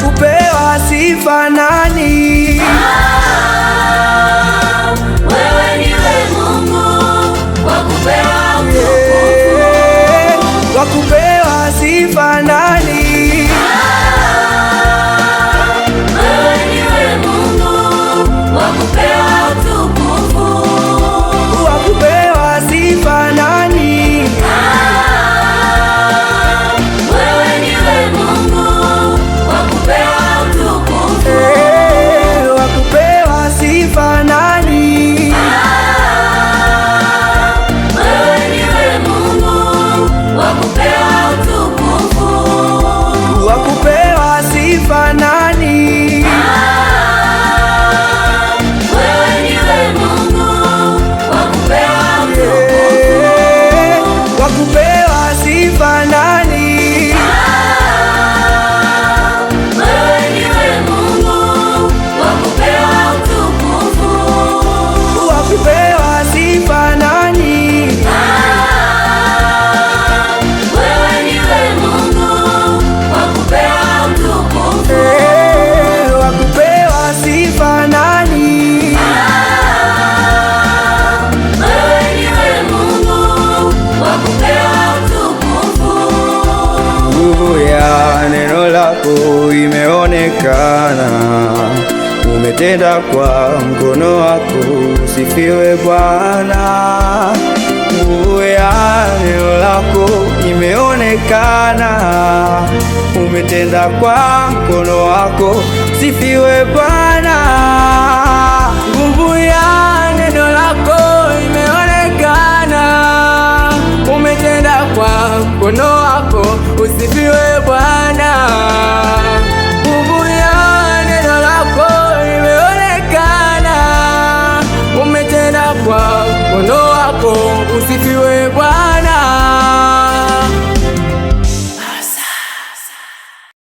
kupewa sifa nani? Wewe niwe Mungu wa kupewa utukufu. Wa kupewa sifa nani? Wewe niwe Mungu wa kupewa utukufu. Wa kupewa sifa nani? Wewe niwe Mungu wa kupewa utukufu. Wa kupewa sifa nani? Wewe niwe Mungu wa kupewa utukufu. Wa kupewa sifa nani? Wewe niwe Mungu wa kupewa utukufu. Wa kupewa sifa nani? Wewe niwe Mungu wa kupewa utukufu. Wa kupewa sifa nani? Wewe niwe Mungu wa kupewa utukufu. Wa kupewa sifa nani? Wewe niwe Mungu wa kupewa utukufu. Nguvu ya neno lako imeonekana, umetenda kwa mkono wako, usifiwe Bwana. Nguvu ya neno lako imeonekana, umetenda kwa mkono wako, usifiwe Bwana. Nguvu ya neno lako imeonekana, umetenda kwa mkono wako, usifiwe Bwana. Nguvu ya neno lako imeonekana, umetenda kwa mkono wako, usifiwe Bwana.